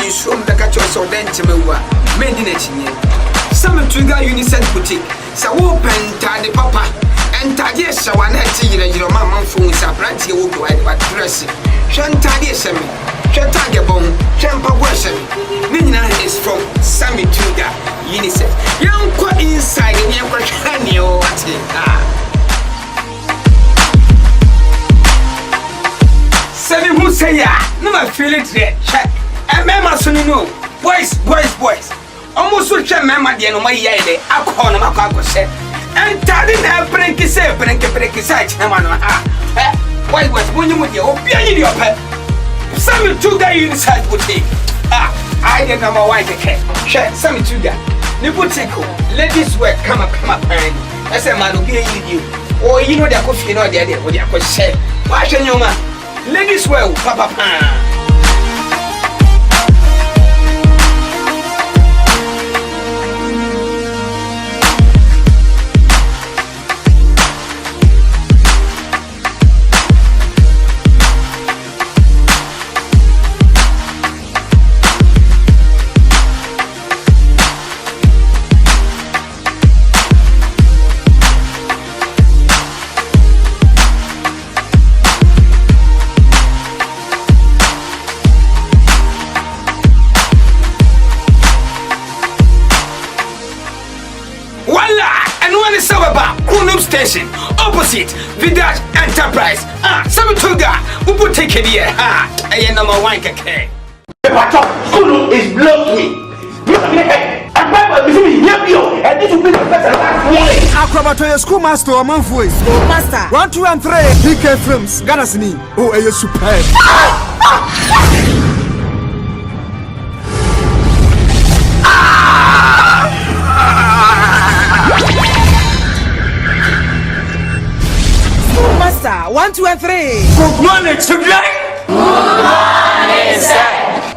in Shum the catcher so then to me. Made in it. Some trigger unicef boutique. So open the papa. And Tadiesa one had seen your mamma phones up right here will go at dressing. Shan Tadiesa me. Shatagabon, Champa Worship. Nina is from Sammy Trigger Unicef. Young quite inside in your question, what Seven who say ya, no, I feel it there. And Mamma soon you know, boys. Almost so check Mamma, the no my yay, I call him a cock said. And Tadin have Pranky say, Pranky side, Hamana. Why was when you with your opinion, your pet? Some two guys inside boutique. I get number one cat. Share some two guys. The boutique, ladies wear come up, and as a man who gave you. Or you know, they're coffee, no, they're what you could say. Watch your man. Ladies well, Papa Pan. Station opposite Vidaj Enterprise. Samituga, who put take it here? I am number one. The Kulu is blocking. And this will be the better last warning. Acrobat schoolmaster or Manfoy. Schoolmaster 1, 2, and 3. PK Films, Ganasini. Oh, are you superb? Master 1, 2, and 3. Good morning, children. Good morning, sir.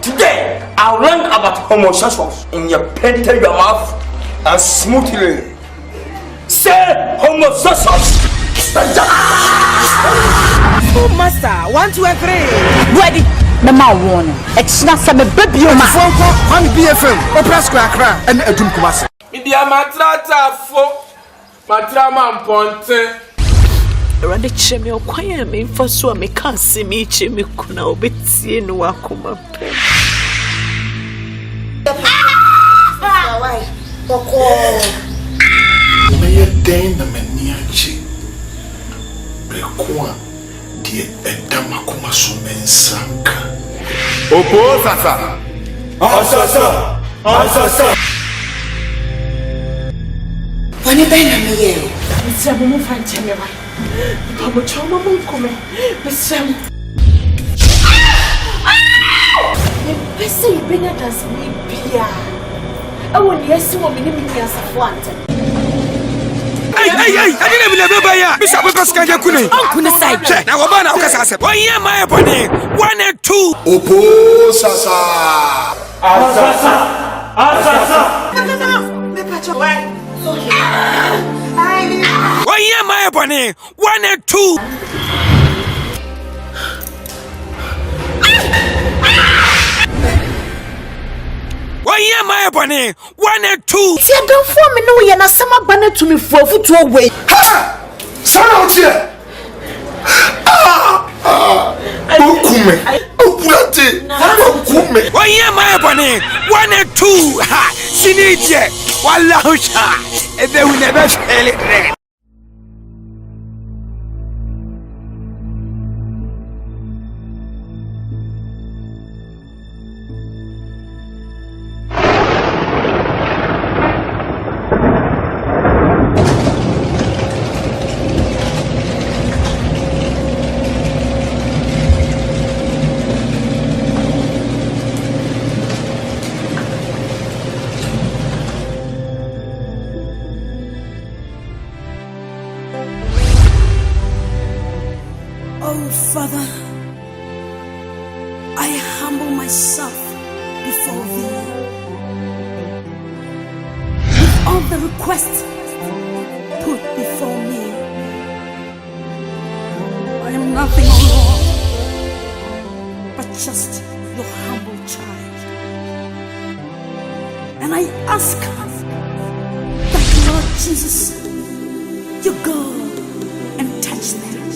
Today, I'll learn about homosexuals in your painted your mouth and smoothly say homosexuals. Master 1, 2, and 3. Ready? Number 1. It's not some baby. One BFM, Opera Square, and a Doom Kumasi. Media matrata fo matrama mponte. Rade cheme okwaya me mfaso a me kan se me cheme kuna obetie no akoma pe. Why? Poko. Me den na mania chi. Brekwa die edama kuma so mensanka. Opo sasa. Asasa. Wani bena me ye. Msamu mu fancheme wa. Pamo choma mu kome. Msamu. Ne pese ibenya dance mi bia. Awo ni esi wo mi ni mi asafo ante. Hey, I didn't even know ya. Mr. Bukos can you kune? Kune side. Check. Now what about Okasa? 1 year my body. 1 and 2. Opo sasa. Asasa. Me pacho why? 1 year my body. 1 and 2. Yeah, my bunny. 1 and 2. See, I don't form me no ye na sama bana to me for to away. Ha! Son out here. Okume. Okume. 1 year my bunny. 1 and 2. Ha! Sinije. Wallahu sha. And they will never fail it. Oh, Father, I humble myself before Thee. With all the requests put before me, I am nothing, O Lord, but just your humble child. And I ask that, Lord Jesus, you go and touch them.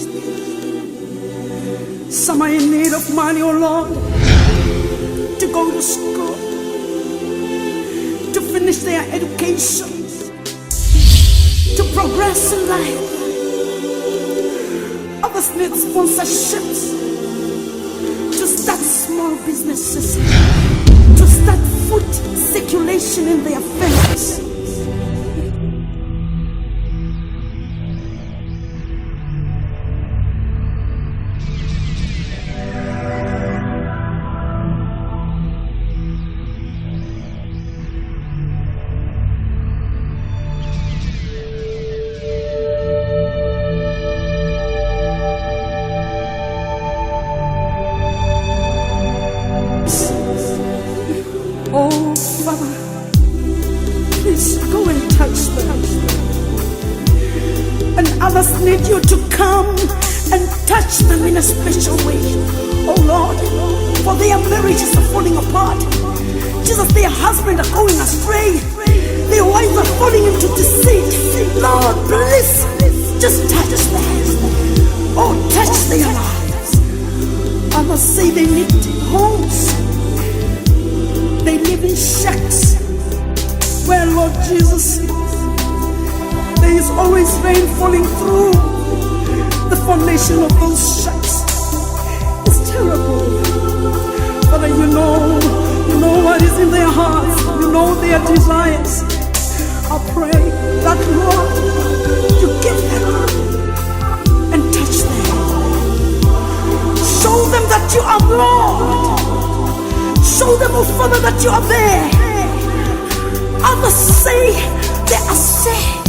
Some are in need of money, oh Lord, to go to school, to finish their education, to progress in life. Others need sponsorships, to start small businesses, to start food circulation in their families. Oh, Father, please go and touch them. And others need you to come and touch them in a special way. Oh Lord, for their marriages are falling apart. Jesus, their husbands are going astray. Their wives are falling into deceit. Lord, please, just touch them. Oh, touch their lives. Others say they need homes. They live in shacks where, Lord Jesus, there is always rain falling through the foundation of those shacks. It's terrible. Father, you know what is in their hearts. You know their desires. I pray that, Lord, you give them and touch them. Show them that you are Lord. Show them, oh Father, that you are there. Others say they are sad.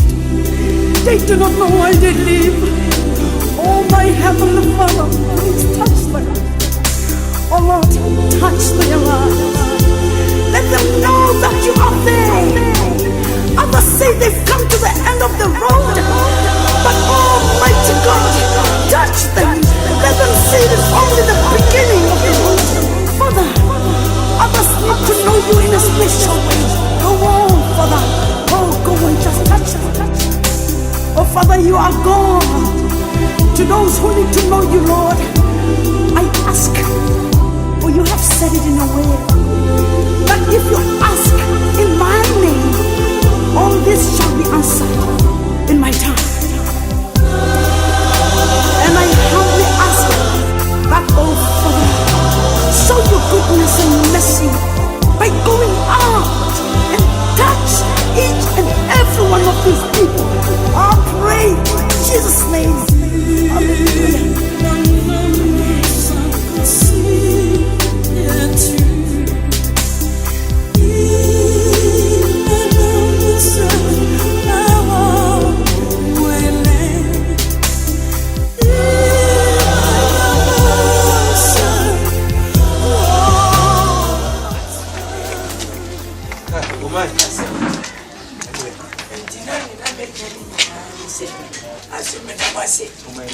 They do not know why they live. Oh, my Heavenly Father, please touch them. Oh Lord, touch their lives. Let them know that you are there. Others say they've come to the end of the road. But Almighty God, touch them. Let them see this only the beginning of the road. Father, others need to know you in a special way. Go on, Father. Oh, go and just touch them. Oh, Father, you are God. To those who need to know you, Lord, I ask, for you have said it in a way, that if you ask in my name, all this shall be answered in my time. And I humbly ask that, oh Father, show your goodness and mercy by going out and touch each and every one of these people. I pray in Jesus' name. Hallelujah.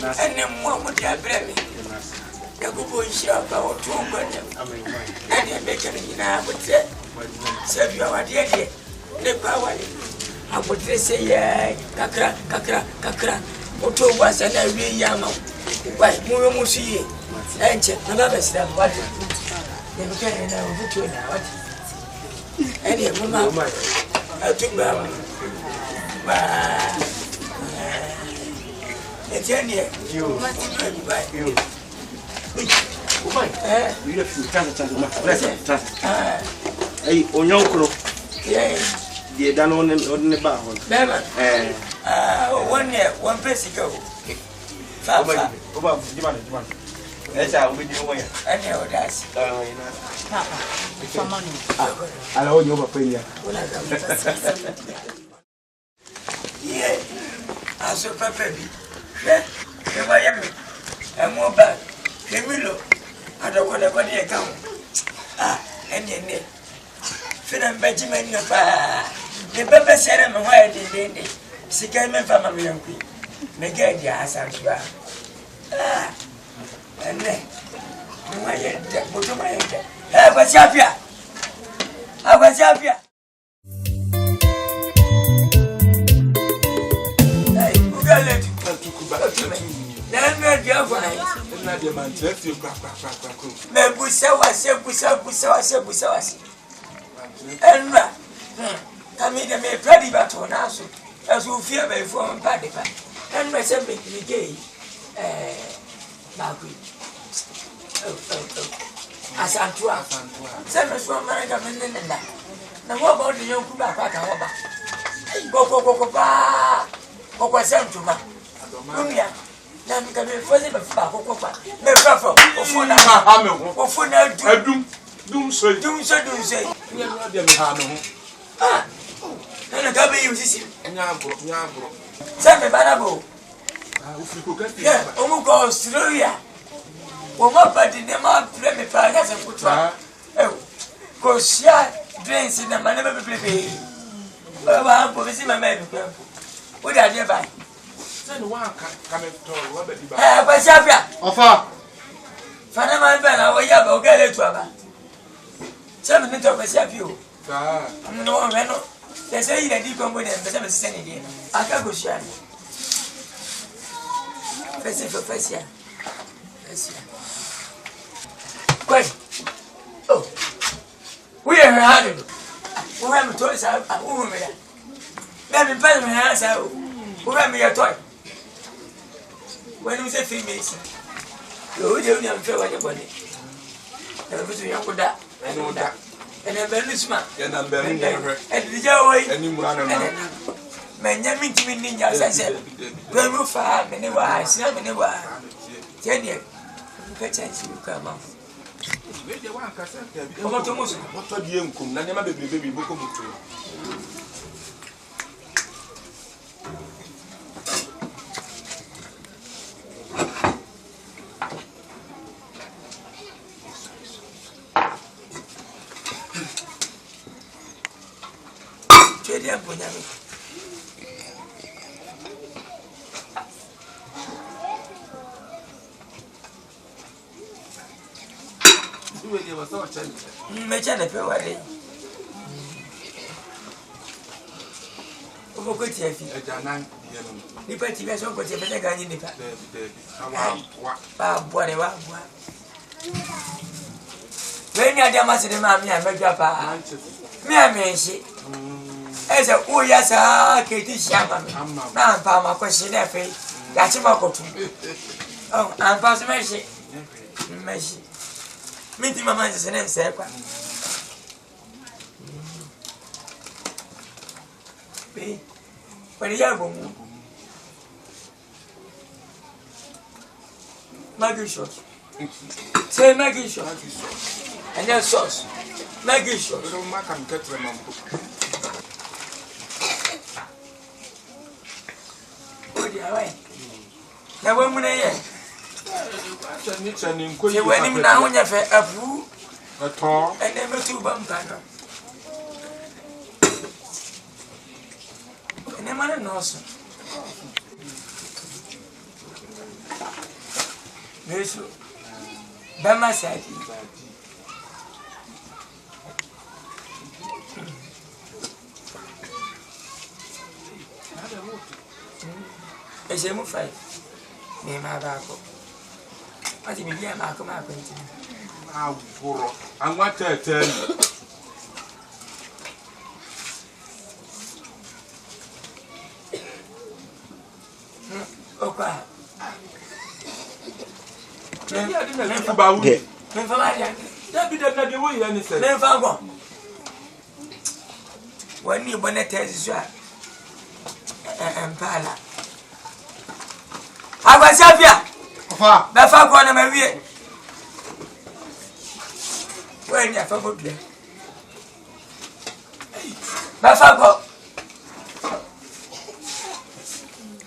And then one would have been the good shop or 2 million. And you're making it now, but serve you our dear, the power. I would say, yeah, kakra, or 2 was and I really am. Why, Muramusi, and check another step. What? They can't put you now. Any woman, I took you have hey, on your crow. The done on the bar. 1 year, 1 peso go. That's how we do it. I know that's. I know your opinion. Yeah, I saw Papa. I'm more back. Camilo, I don't want to go near town. And your name. Finland Benjamin, the Papa said I'm a wild in the second family. Make it your ass, I'm sure. And then, I was up here. Na de man test you kwa. Me busa wase. Enra. Kami de me predi bato na so. Aso fia be fo mpa de pa. Enra se me gay. Bagui. Asantua. Se me so America me nenda. Na wo ba de yon ku ba ka wo ba. Go ba. Ko sentuma. Umia. Na mi ka me foze be fa ko pa. Me fa fo. Ofuna Ha me ho. Ofuna Adum. Dum so. Nye no de me ha me ho. Ah. Na ka be yu sisi. Nya bro. Se me bana bo. Ufi ko ka fi. Yeah, omo ko Australia. Omo pa di ne ma pre me pa na se kutwa. Ko sia drinks na ma na be plebe. Ba bo be si ma me bi. O da de ba. Se no wa ka me to wa be di ba. Ba sia bia. Ofa. Fana ma be na wo ya ba o ga le tu aba. Se me to ba sia bia o. Sa. No, no. They say that you come with them, but I'm saying it. I can't go share. First year. Quick. Oh. We are having. We have toys. I'm over there. Let me pay my hands out. Who have me a toy? When you say females, you don't have to feel like your body. Never to young with that. I know that. And a very smart. And I'm very never. And the Joey. Any man and Man, you mean to me, Ninja, as I said. When you fire, many wise, not many wise. 10 years. You chance you come off. What are you come? Never baby, book of Mecha na pe wale. Omo ko ti afi. Ejanan ye no. Ni pa ti be so ko ti be ga ni ni pa. Wa. Ba bo re wa bo. We ni ade ma se de ma mi a medwa pa. Mi a me shi. Ese o ya sa ke ti shama mi. Na pa ma ko shi na fe. Ya chi ma ko tu. Oh, an pa se me shi. Me shi. Minti mama je sene se kwa. Be. Pari ya bomu. Maggi sauce. Say Maggi sauce. And then sauce. Maggi sauce. Don't make am get remember. O di awai. Na wo mu na ye. Ye wani mu na wonya fe afu. Ato. And then metu bampa no. And then man no so. Yesu. Bama sati. Ese mu fai. Ni ma ba ko. Ati mi dia ma ko ma ko nti. Awuro. Anwa tete. Opa. Ya di na ku ba wu. Men fa ma dia. Ya bi da na de wo ya ni se. Men fa go. Wani bona tezi so a. Empala. Agba Safia. Ofa. Ba fa ko na ma wie. Wani afa go bia. Ba fa ko.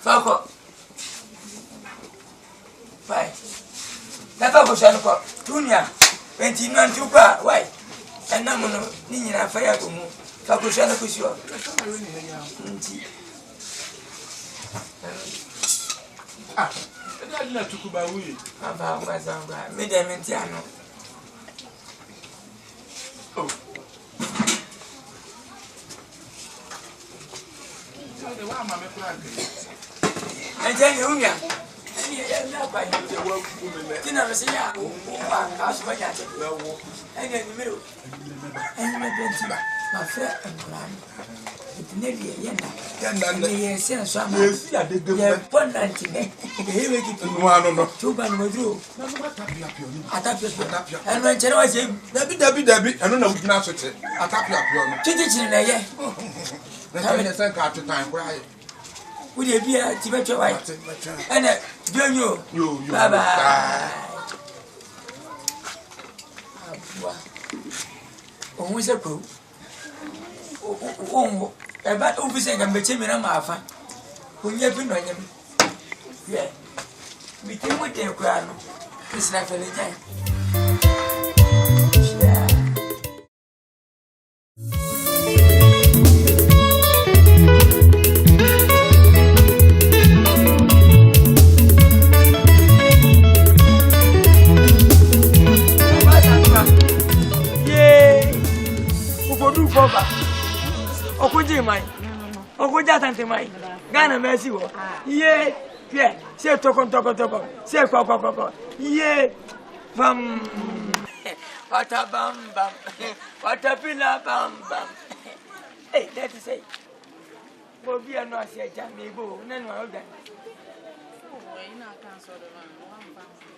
Fa ko. Vai. Ba fa ko shan ko. Tunya. 29 tukwa, wai. Ena mo no ni nyina fa ya ko mu. Fa ko shan ko sio. Nti. Ah. Eda di na tukuba wu yi. Aba ngwa zangwa. Me de menti ano. Oh. Ya de wa ma me plan ke. Ejeni unya. Would you be a Tibetan wife? And you, bye bye. Oh, who's a crew? Oh, about overseeing and between me and my fan. When you've been on him, yeah, we came with their crown. It's not any time. Okoji mai. Okoja tante mai. Gana mercy wo. Ye, ye, say toko. Say ko. Ye. Bam. Wata bam. Wata pila bam. Hey, that is say. Bo bi ano ase ja me bo, na no oga. Oh, ina kan so do man.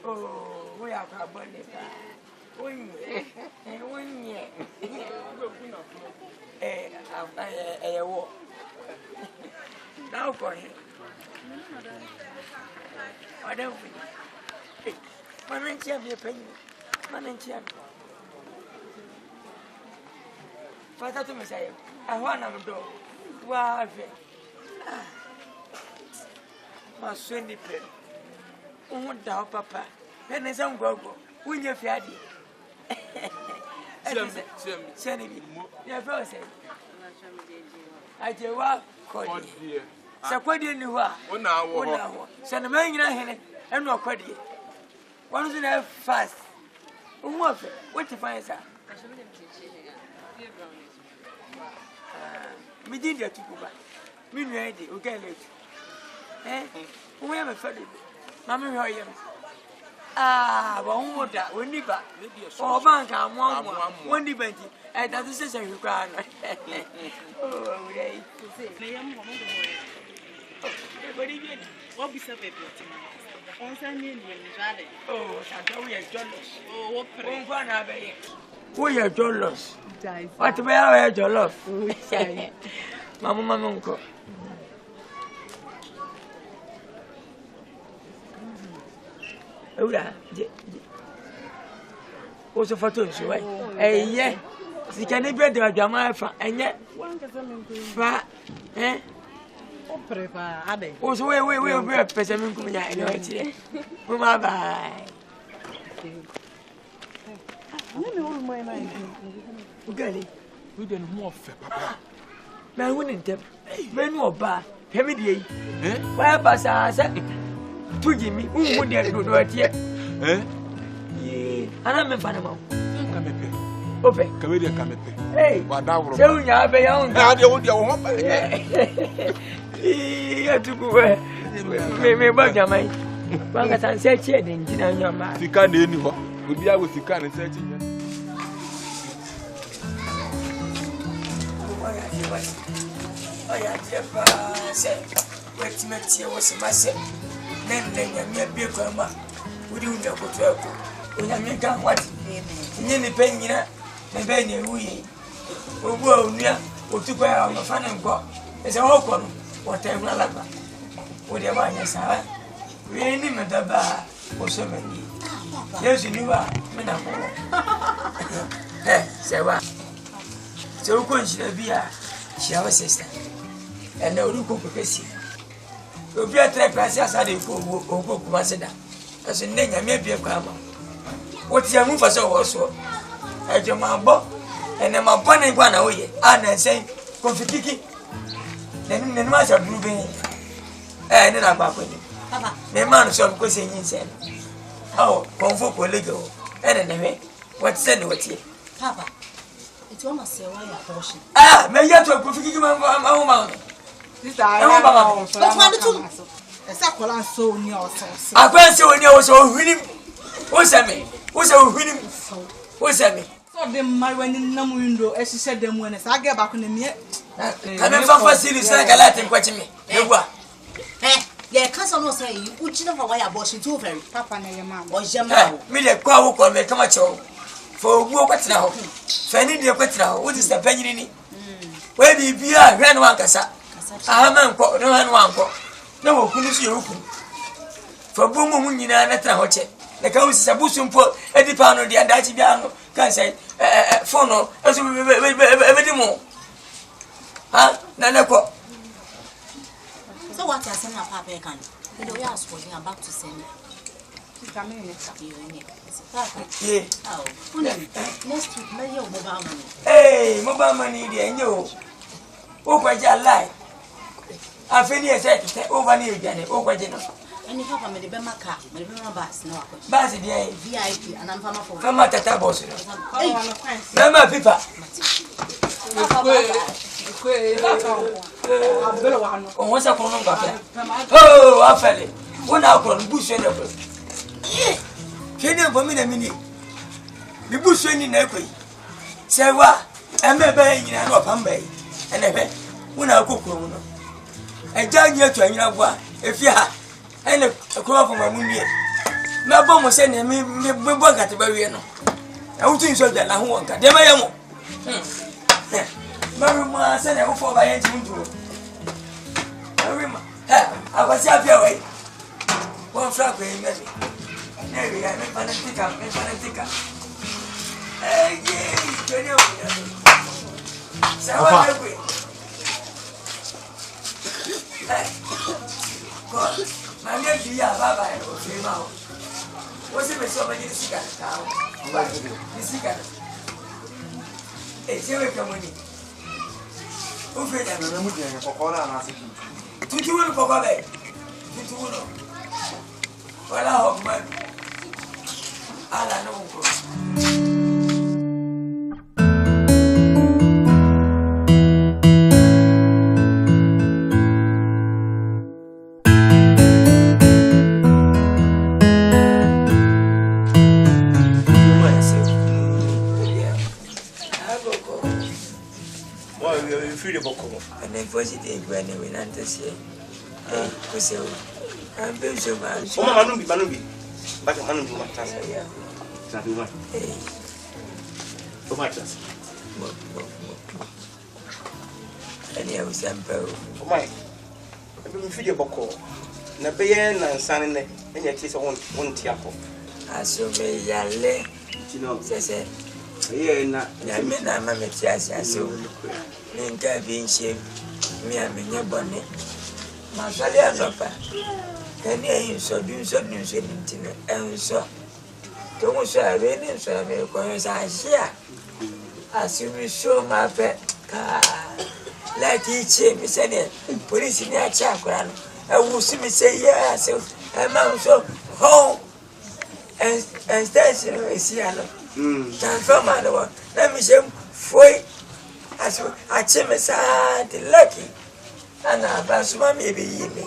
Oh, we are ka bonne ka. Wonye. Wo. Now for him. I don't think. Man, champion, penny. Man, champion. Father to me say, I want to do. Wow, my sweetie pen. Oh, thou, papa. Then there's some go. When you're fiadi. Send me. Your first. I do what? So, what do you know? 1 hour. Send a man in a hand and no quaddy. One is in fast. What to find, sir? Me did that to go back. Me ready, okay, late. Eh? We have a fellow. Mamma, how are you? Ah, one more that, when you back. Oh, bank, I'm one debate. And that is a requirement. Oh, they what be so on Sunday, oh, we are jealous. Oh, we are jealous. What about your love? Mamma, uncle. Oh, yeah. What's the photo? Eh, yeah. Si kane be de adwama fa enye fa o prepa ade o so we be pese min kum nya ene wati mo ma bye ni o mo ina o gale we de no fe papa na woni ntem me nu oba pe me de yi wa ba sa tuji mi mo de do wati ana me fa na ma ka me pe ope Kamedi kamepe. Hey. Wadawro. Se unya be ya unga. Ade wo dia wo ba. Ya tukuwe. Me ba jamai. Banga tan se che de njina nyama. Sika na eni ho. Obi a wo sika na se che nya. Oya jefa se. Wetimeti wo se mase. Nende nyamia bi ko ma. Udi unja ko to ko. Onyamia kan wati. Nyini penyina. Me be ni wuyi obu onua otukwa ya no fa ne nko ese ho ko no wota ewura lagba wo de ma nya sa we ni me daba o so mani yesu ni wa me na ko se wa se ko nshira bia shia wa sister ene oru ko kokesi obi atre klasi asa de ko ogo kuma seda aso ne nya me bia kwa ma wo ti amu fa so wo so ejo ma bo ene ma bo ne gwa na oye ana sen konfikiki ne ma sa duru be ne na gba ko ni papa ne ma no so ko se yin sen oh konfo ko lego ene ne me what said what ye papa it wa say why abortion me ya to konfikiki ma sister I but what do Esa kola so ni o so. Akwanse oni o so hwinim. Wo se me. Wo se hwinim. Wo se me. So de marwani nam window e hihye dem wona sa ga ba ko na mie. Ka me fa series na galate nkwachi me. Egwa. Ye cancer no say you uchina for why abortion too very. Papa na ye ma. O jema. Me de kwa wo ko me kama chewo. For ogu okwetena ho. Fa ni de okwetena ho. Wo dis the panyini ni. We bi bia hwe no ankasa. Ahama nko no hanu anko. Na wo kunu so ye wo kunu. Fa bomu mu nyina na tra ho che. Na ka usi sabusu mpo edipa no de andachi bia no kan say phone no aso be mo. Ha na ko. So what you are saying, Papa, I can't. You know, we are supposed to back to send you. Come in, yeah. Oh, next week, maybe your mobile money. Hey, mobile money, dear, you. Oh, quite a lie. I finish it over near Jenny, over Jenny. And you have made a Bema car, but remember Bass, no. Bass, dear, VIP, and I'm from Tata Boss. Remember, Pippa. Once I come back. Oh, I fell it. One hour on bush and apple. Can you for me a minute? The bush in every. Say what? I'm a bay in a Pambay. And a bed. When I cook. I join you to a what? If you have and a crop from my moon yet. My bomb was sending me back at the Bariano. I would think so that I won't get them. Maruma said I will for by engine to Maruma. I was happy away. One flap, maybe. Maybe I make fanatica. Hey, yeah, so what have we? God, my name is Baba or Female. What's it with so many cigarettes now? The cigarettes. It's your company. Who fed them for corner and ask you? 2 for Baba. 2 well, I hope my I know. And then positive when we want to say, I'm very so much. Manubi. But Manubi, what does so much. And here was Sampo. Oh, my. I've been feeding Boko. Nabayan and Sunday, and yet it's one tiapo. I so may yale, you know, says yeah, not Yamina, Mamma, so. Ninka being shaved, me and your bonnet. Masalia Lopa. Can you so do something and so? Don't say, I really so because I share. As you will show my pet car. Like each me said, police in your chakra. I will see me say, yes, I'm also home and station is here. Transform my one. Let me say, for as I came aside lucky, and I pass my maybe me.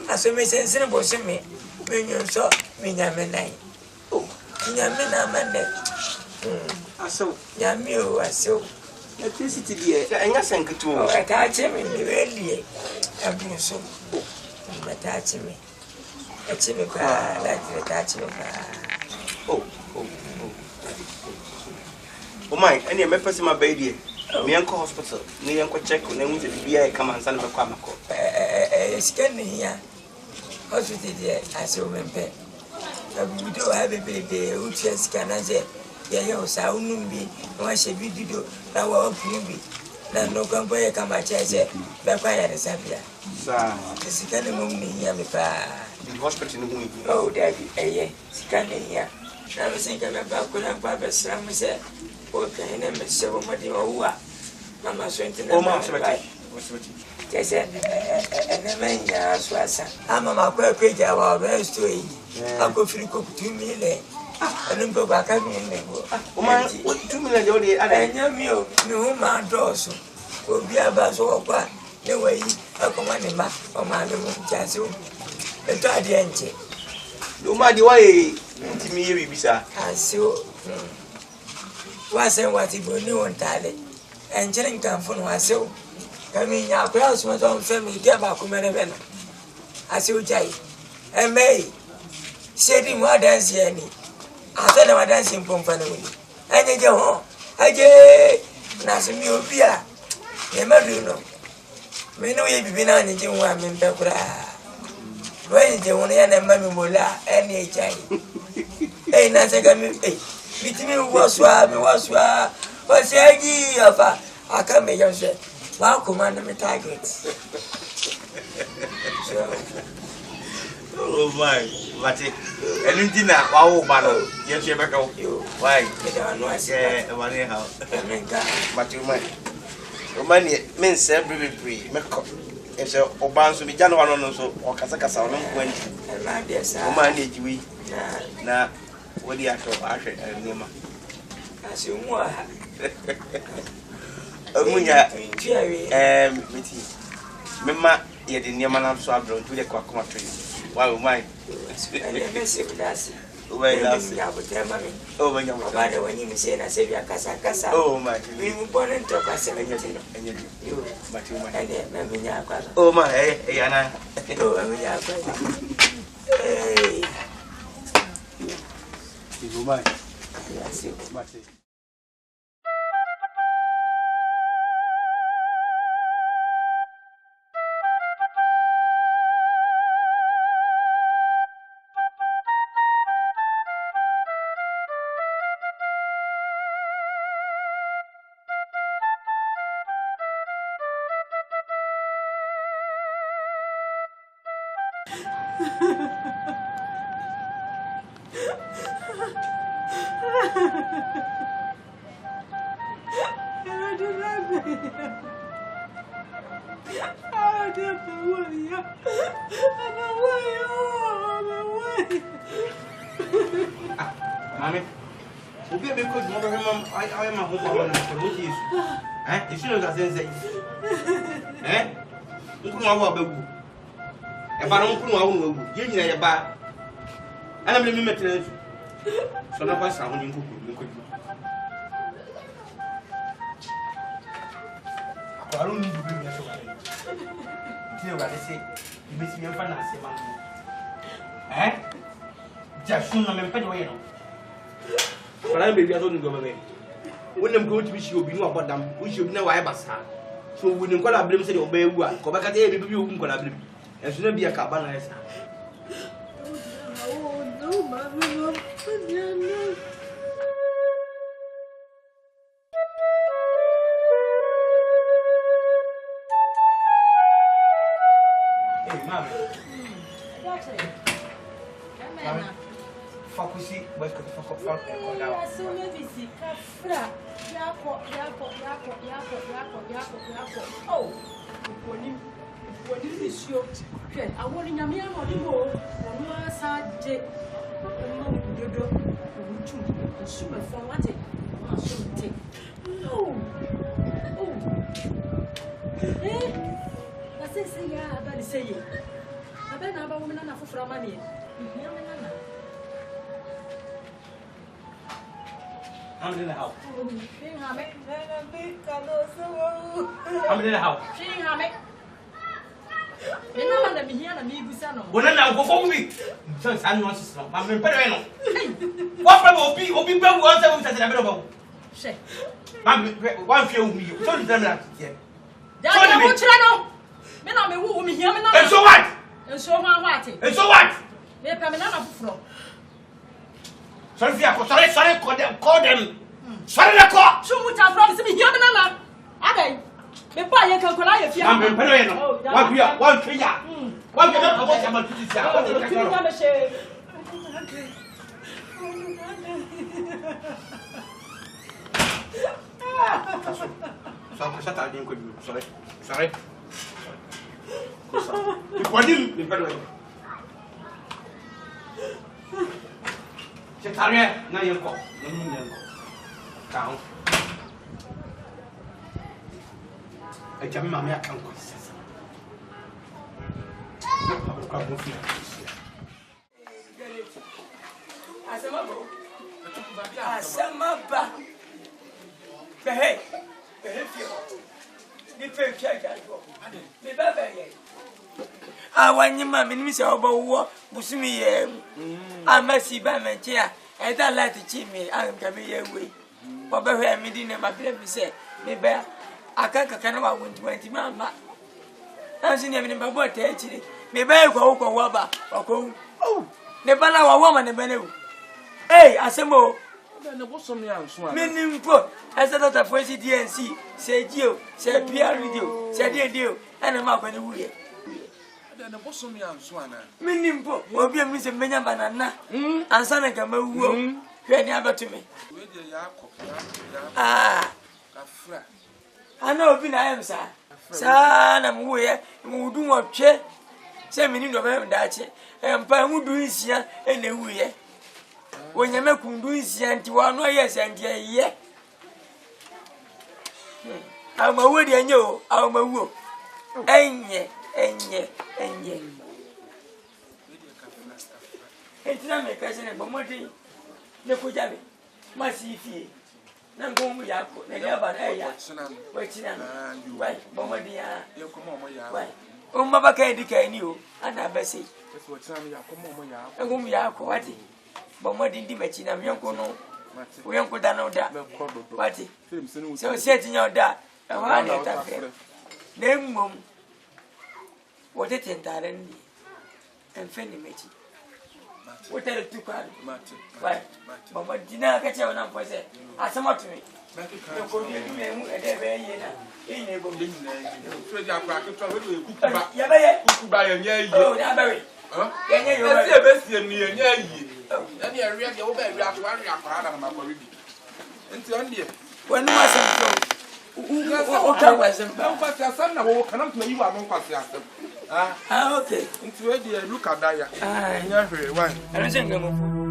As a message in me, when you saw me, Yamanai. Oh, Yamina Monday. I saw Yamu, I saw electricity, dear, and I sank to attach him in the early. I've been so attach me. Attach me, like attach me. Oh. Oh my, and you may pass my baby. Me uncle hospital, me uncle check on them with the BI come and send a quamaco. Scanning here. Hospital, I saw my pet. We do have a baby who just can answer. Yeah, so be once a video. Now, what can be? Now, no company come at Chase, but I had a sapia. The second moon here, the hospital. Oh, daddy, eh, scanning here. I was thinking about Papa Sam said. Okay, name is so much. Mamma sent in the mouth. They said, and the man, I'm a quick hour, very straight. I'll go free cook 2 million. I don't go back at me. 2 million, I know me, no man, also. Will be about so far. ne way akoma ne ma o ma me mu jaso eto ade enche no ma di why ntimi ye bibisa asio wasen wati boni wontale enjere nkamfo no asio kami nya akwa so so mfemi dia ba ko mere be no asio jai emei sedi mo dance ye ni ase na dance mpomfa na woni enye je ho aje na se mi obi a ye madu no me no ye bibi na anye je ho a me mpe kura when je ho ya na ma mi mola ene ejai na se ga mi bitimi waswa mi waswa wasagi afa aka me yose wa command me target oh my mate elindina wa wo ba no ye se be ka why no ase e mane ha menka mate o mani men se bribe me ko e se oba nso bi jano wa no so o kasa kasa no ko anti na dia sa o mani ejiwi na wodi ato ahwe nema asi umwa amunya miti mema ye de nema na so abro ntu de kwa koma to wa o mai mesi bidasi o mai lasi ya botema mi o banya mo ba de wani mi se na se bia kasa kasa o mai mi mu bonen to kasa enye yo mati o mai ene na mi nya kwa o mai ya na o mi nya kwa o mai yes mati Mami, obi e be ko mo be mom ay ma ho ba na ko ti yesu isu no ga sense nkunu wa ba gu e ba no nkunu wa wo gu ye nyina ye ba ana me metre so na kwa sa ho ni nkuku akwaru ni dubi me so ba ti o ga se ibi si me fa na se ma jasun na me mpa de wo ye no fara baby aso ngo bebe wonem ko timi shi obi no abodam wo shi obi na wa basa so wonem ko la blem se de oba ewu a ko ba ka te e bibi owu ko la blem enso na bia ka ba na esa no mami no mami Focusi, mas que foco so maybe see kafra yako oh woni visio ke awoni nyame ama de mo onu asa je mo dodo omutu nsu me fon wate ma so te oh say ya abali say ye abena aba wo me na foforo amane ya me na I'm in the house. I'm in the house. When I'm going for week, so I'm not so. I'm in Pereno. What will be well was a available? Say, one few me, don't tell that yet. And so what? And so what? And so what? Sorry, call them. Sorry, the call. So much I'm promising me, Yamana. Abe, the boy can call if you are one one figure. One cannot avoid someone to this. Sorry. You call him in better way. Secretary, now you go. Down. I can't mamma come. Asamaba. Hey. Ni pe check out. Me baba ye. Awanyima me ni se obo wo busumi ye. Amasi ba mentia. E da light chi me am ka me ye we. Baba hwe me di ne ma bele mi se me ba akaka kana wa 20 mama. Ansi ne me baba ta echi. Me ba ko wo ba. Ko ne bana wa wo ma ne bana wu. Hey, asemo. Na bosom ya nso ana. Menimpo, asa data for DNC, say Gio, say PR video, say Dio, and a map and wuye. Na bosom ya nso ana. Menimpo, obi am se menya banana. Ansa na kama wuo. Hwe ni abato me. We de Yakov. Kafra. Ana obi na am sa. Sa na wuye, mu du mo twe. Se meni do be ndache. Empa mu du nsia ene wuye. Wonyame kundu nsia nti wano yesa ntie ye. Amawo de enye o, amawo. Enye. Etina me ka se ne bomodi. Ne ko jabe. Masifie. Na ngomu yako, na yaba na ya. Wetina. Wai, bomodi ya. Ye ko mo ya. Wai. O maba ka edika ni o, ana bese. Eso wetina me ya ko mo ya. Ngomu yako wati. Bomodi ndi mechina myanko no. Uyanko da no da. Wati. So set nyo da. E wa na ta fe. Na mmom. Wote tentare ndi. Enfeni mechi. Wote le tukwa. Wai. Bomodi na ka che wana mpose. Asama tumi. Ko bi me mu ede be ye na. Ine bomodi na. So dia kwa ke to we kukuba. Ya ba ye. Kukuba ye nya yi. Oh, na ba we. Yenye yo. Ese be sie ni ye nya yi. Ani area de wo ba area to area akwa na makori bi. Enti on de. Wanu asem to. O ka wasem ba. Na kwasi asem na wo kana mtuna yi wa mo kwasi asem. Okay. Enti we de look at that ya. Nya hwe wan. Ero se ngamo fu.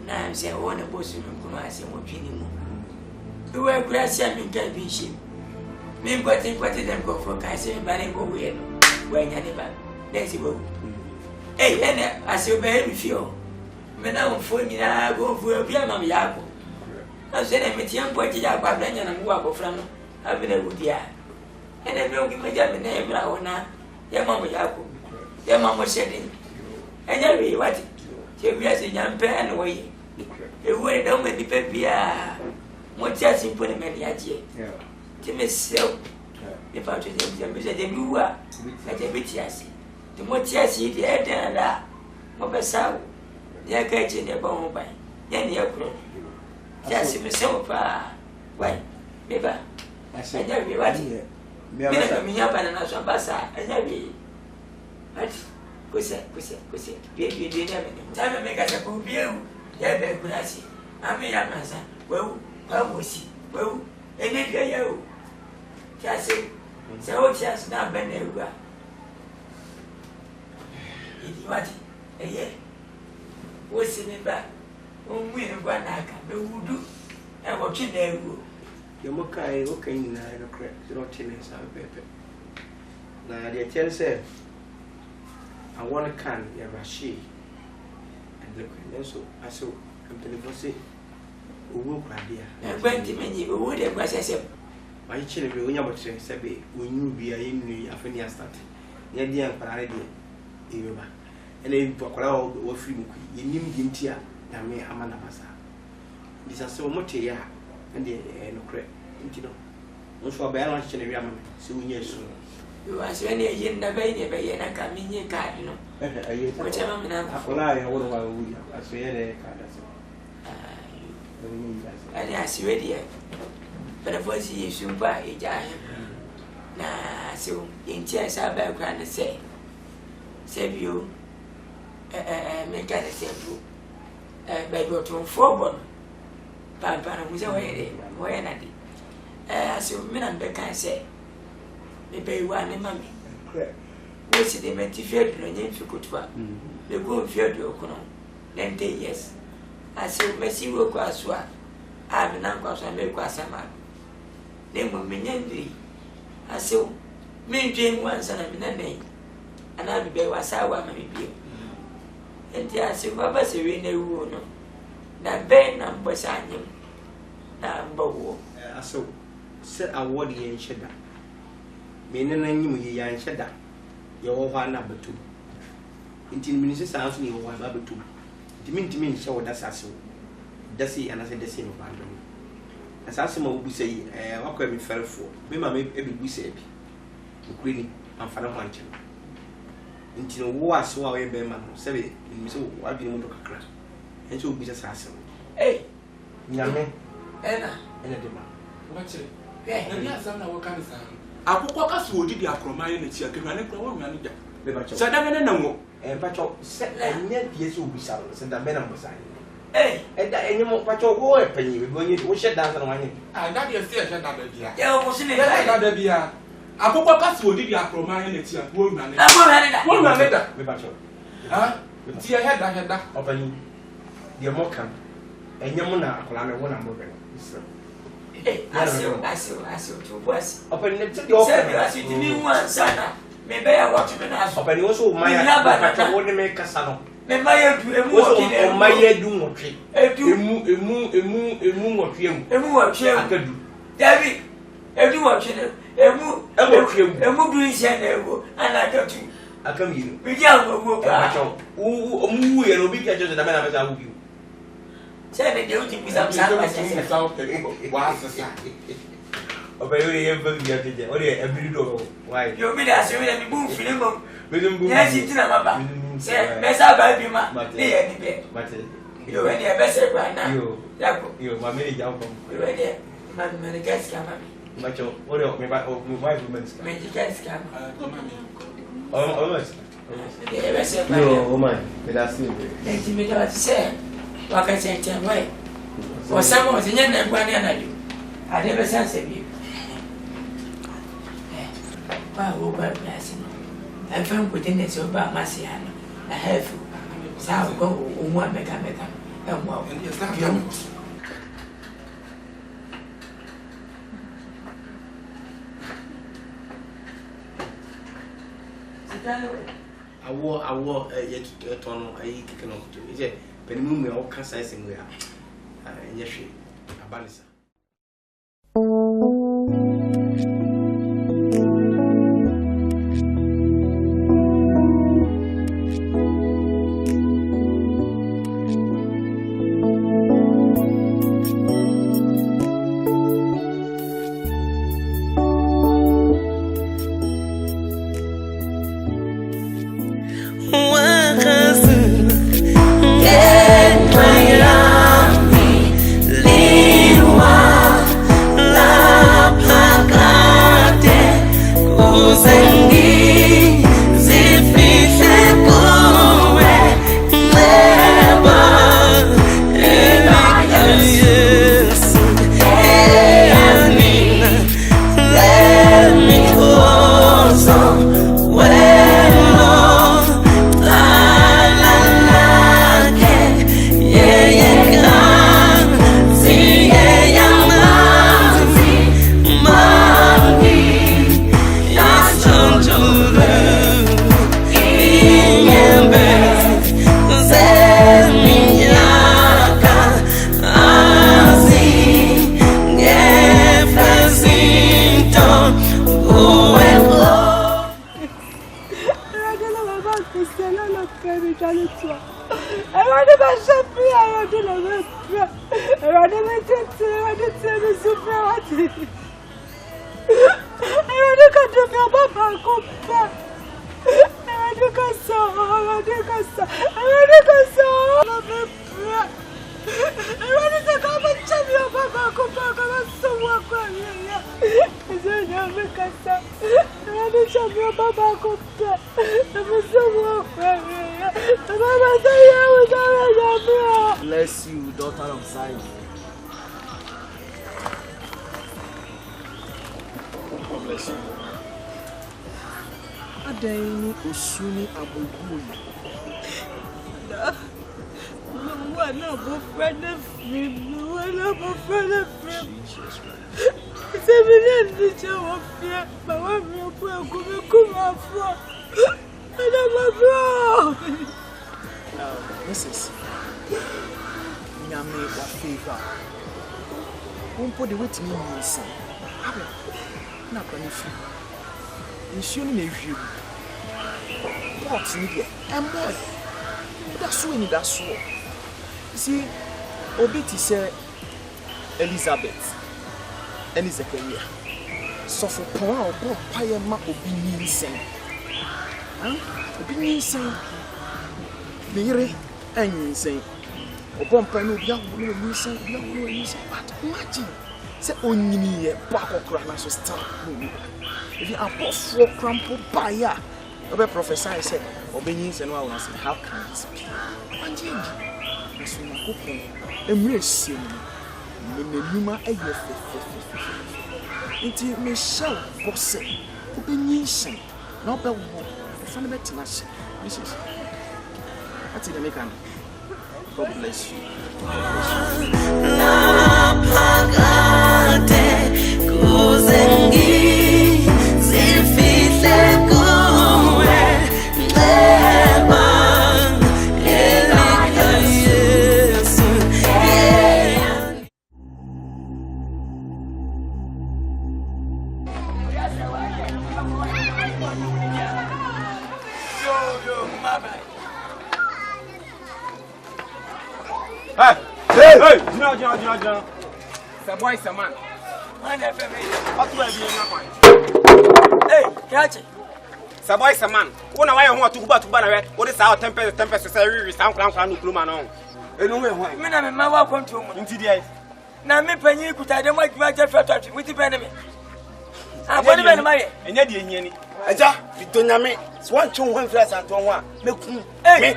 Na mse wona bosu mkuno ase mo twini mu. Duwe gracia mi ka bishim. Mi kwati dem ko fo ka se ba ne ko we no. We nya ne ba. Desi bo. Ene ase be mi fio. Me na mfo nyina go fu bia ma mi yako. Na se ne mi tiam po ti ya kwa blanya na mu wa ko fra no. Abina wudia. Ene me ngi me ja me na ebra wona. Ya ma mo yako. Ya ma mo shedi. Enya wi wati. Che bia se nyampe ene wo yi. Ewe da me di pebia. Mo ti asimpo ne me di aje. Ti me sel. E pa to je mi wa. Na je bi ti asi. Ti mo ti asi di e dan da. Mo be sawo. Ya ka je ne ba mo ba. Ya ni akuro. Ti asi me sel pa. Wai. Me ba. Anya bi wati. Me na mi nya ba na so ba sa. Anya bi. Wati. Kuse. Bi ne me. Ta me ka se ko bi e. Ya be kurasi ame ya masa wewu pamosi wewu ene dia ya o tiase se o tiase na be na ewa idi wati eye wo si me ba o mu ni gwa na aka be wudu e wo twi na ewu ye mo kai o kan ni na no kre zero tene sa pepe na dia tell say I want can ya rashi look so aso am say owo kwade a gbanti menyi owo de gba sese ma yi chine be onya botre sebe onyu bia yenu afani start ya dia parare de eweba ene akwara wo free mu yenim di ntia na me amana basa bisa so mote ya ende no kre ntino nso ba ya no chine wi amame se onye so yo asene yin na be ne be na ka minye card no ko chama mina akola ya woro wa wuri aseyele kada so ali asiwe dia But if I see you soon by a giant, nah, so in tears I background to say, save you, make a save you, by go to 4 bon. Papa was away when I did. As you men and can say, they pay one and mammy. What's the men to fear the name for good one? They go fear the Ocono. Then 10 years. I say, Messi will cross one. I have an uncle and make cross a man. Then will mean I say, me dream once and I'm in a name. And I'll be was I want me be. And I say, Papa, say, we know. That Ben number sign him. Number one. So, set a word in Shedda. Meaning you yan Shedda. Your one number 2. Until Minister Sanson, you want number 2. The mean show that's as so. That's it, and I said the same of Andrew. As Asimo would say, what can we fell for? Remember, every we say, Queenie and Father Manchel. Until war so away, Beman, say, so what do you want to crack? And so be just assassin. Hey, Yame, Anna, and a demand. Watch it. Yes, I'm not working. I will walk us who did the acromine and see a commanding program. So I don't know. And Pacho said, yes, will be silent, and the men was signing. Hey, and that any more Pacho war penny, we're going to shut down on one. I got your theatre, another beer. Yeah, was in another beer. I will walk us who did the acromine and see a woman. I won't let that. Pacho. Huh? See, I had that opening. Your mock and your monarch, I'm moving. I saw 2 boys. Open them to your one, son. Maybe I watch him and ask. Open also my I want to make a son. May my year do more tree. A moon of him. A moon of him. David, a do watch him. A moon doing San and I got you. I come you. We can't go. Who will be catches the man of our view. Say the duty with some south. Every door. Why? You'll be there, so we move film. Yes, it's not about. Say, Messa baby, but you're any better right now. You, my many young you're ready. My guests come. But your wife women's guests come. Almost. No, my, that's it. Say. What I say, why? For someone in the one you. I never said you. Why, oh, but blessing. I found within the so about Marciano. I have so go one mechanical and walk. I wore yet a tunnel. I kicking off to it. But the moon all cancer we are. Yes, she a balisa. I Bless you, daughter of Zion. God bless you. Adeni Osuni Abogui. One of a friend of him, one of a friend of him. It's a million teacher of fear, but one will come out. And I'm a bro. Mrs. Nyame wa favor. Won't put the weight in me, son. Not going to feel. You shouldn't have you. What's in here? And boy, that's when that's so. See, Obiti said Elizabeth and Zechariah. So for power or poor pie ma obini sing. Obini sing. Mire and sing. Upon Pano, you say, but imagine. Say only a back of grammars was start. If you are both for crumpled by ya, a professor said, Obedience and I was how can this be? And you, as we are cooking, embracing Numa a year. Until Michelle Bosse, Obedience, no bell, fundamental. This is what's in the American. God bless you. Hey! Jina. The boy is a man. What will be in my mind? Hey, catch it. The boy is a man. One away I want to go back to Banner. What is our tempest society? Sound clown no clue man on. Anyway, why? I'm welcome to him. Indeed. Now, me penny could I don't like my Jeff with the enemy. I'm going to marry. And yet, you Aja, you don't know me. Swan 2 flash and 1. Hey,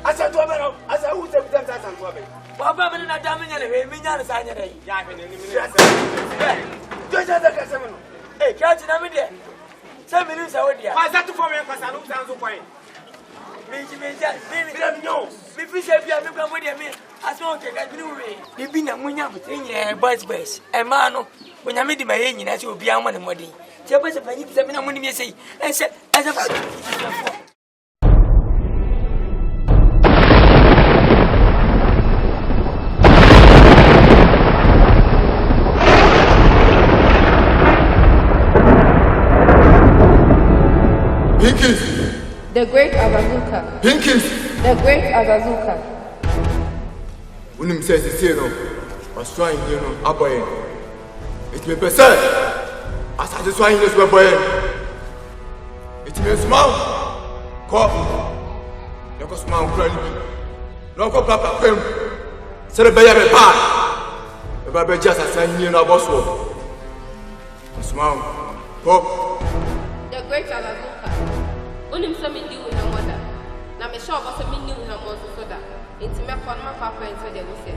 I said to her, I said, who's the president and Bobby? Bobby, I'm not damning it. Me, not a sign of it. Hey, catch it, I'm in there. 7 minutes out there. Why is that to for me? Because I don't sound so fine. No, if you say you have become with me, I saw that you you've been a winner with a boys, a man when I made my engine as you will be on one money. There was a penny, 7 money, say, and said, as a The great Azazuka. Pinkins. The great Azazuka. When him says it's here, was trying here, up by it may be said, as I just find this way, it may smile. Call. Look at smile, crying. Look up, Papa. Celebrate a part. The Bible just as I knew about smile. Call. The great Azazuka. Unim some in you with her mother. Now, my shop was a mini with her mother so that it's my papa and so they will say,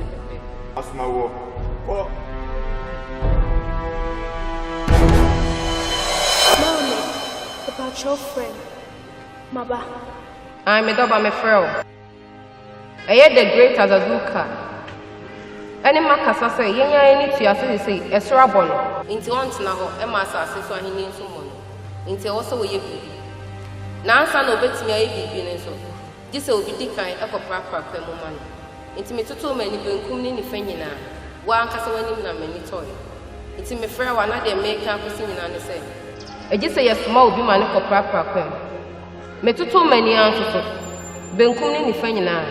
that's my work. Mommy, about your friend, Maba. I'm a dog, I'm a friend. I hear the great Azazuka. Any Macassa say, Yenya, need to say, a srabono. Into one to now, Emma says, so he needs some money. Into also a now, son of it, me, I be so. This will be declined up a proper woman. Intimate to many being in the Fenina. One Casawani, many toy. It's me fair one, I make up singing and say. I just say a small be man for proper. Me too many answers. Being in the Fenina.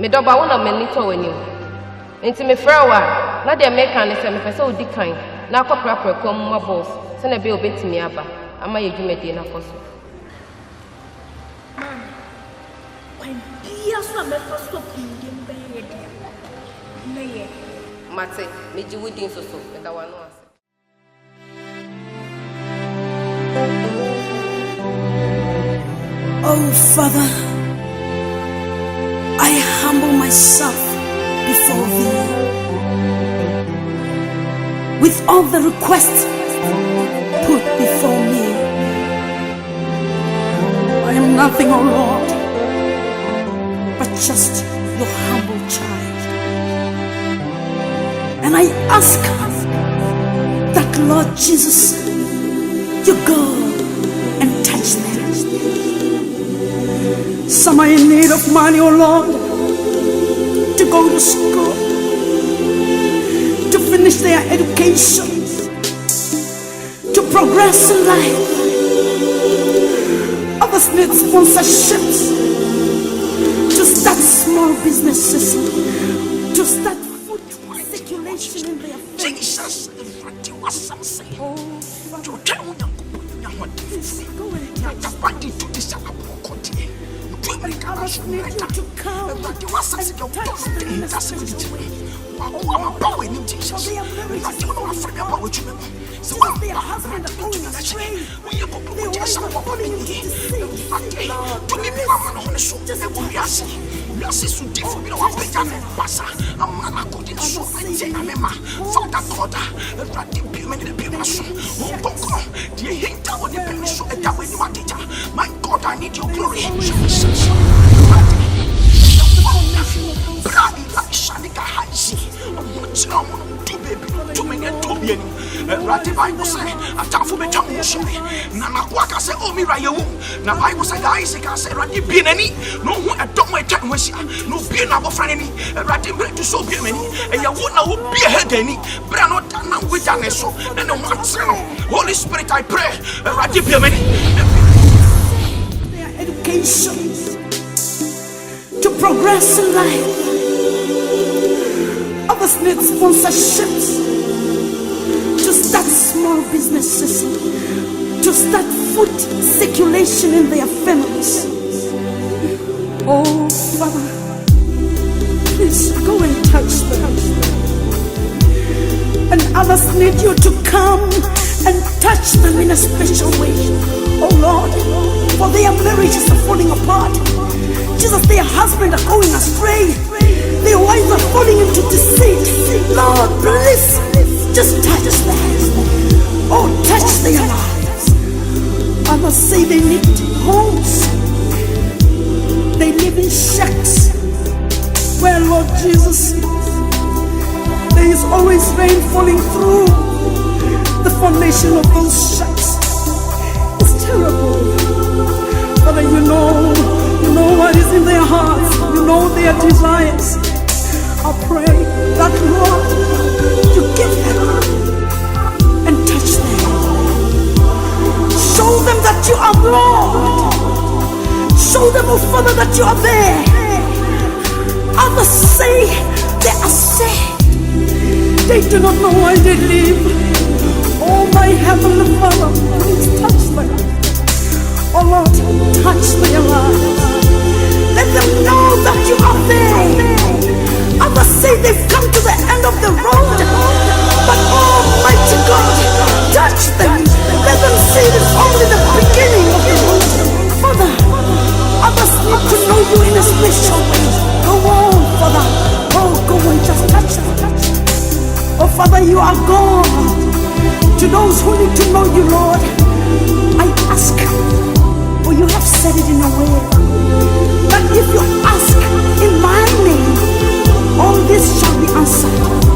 Me double one of many toy in you. It's me fair one, not their make and say, if I so decline. Now, proper come my boss. Send a bill bit to me, Abba. I might give me dinner for so. Mate, me do with so, but I want to. Oh, Father, I humble myself before thee with all the requests put before me. I am nothing, oh Lord, but just your humble child. And I ask that, Lord Jesus, you go and touch them. Some are in need of money, oh Lord, to go to school, to finish their education, to progress in life. Others need sponsorships, to start small businesses, to start food circulation in their families. And others need you to come and touch them in a special way. For they are very Jesus, their husband are going astray. Their wives are falling into deceit. My God, I need your glory. Rati Bible say, "Atafu beja mushiri." Na makwaka say, "Oh mira yewu." Na Bible say, "Isaac say, Rati bieneni." No hu edom etwa hwesia. No bie na bofrani ni. Rati bre to so bie mani. E yewu na wo bie hedani. Bra no da na weja ne so. Na no watseno. Holy Spirit, I pray. Rati bie mani. Their education to progress in life. Others need sponsorships, to start small businesses, to start food circulation in their families. Oh, Father, please go and touch them. And others need you to come and touch them in a special way. Oh Lord, for their marriages are falling apart. Jesus, their husbands are going astray. Their wives are falling into deceit. Lord, please, just touch them. Oh, touch their lives. Others say they need homes. They live in shacks. Well, Lord Jesus, there is always rain falling through the foundation of those shacks. It's terrible. Father, you know what is in their hearts. You know their desires. I pray that, Lord, you give them and touch them. Show them that you are Lord. Show them, oh Father, that you are there. Others say they are sad. They do not know why they live. Oh, my Heavenly Father, please touch them. Oh Lord, touch their lives. Let them know that you are there. Others say they've come to the end of the road, but Almighty God, touch them. Let them see this only the beginning of the road. Father, others need to know you in a special way. Go on, Father. Oh, go and just touch them. Oh, Father, you are God. To those who need to know you, Lord, I ask, for you have said it in a way, that if you ask in my name, all this shall be answered.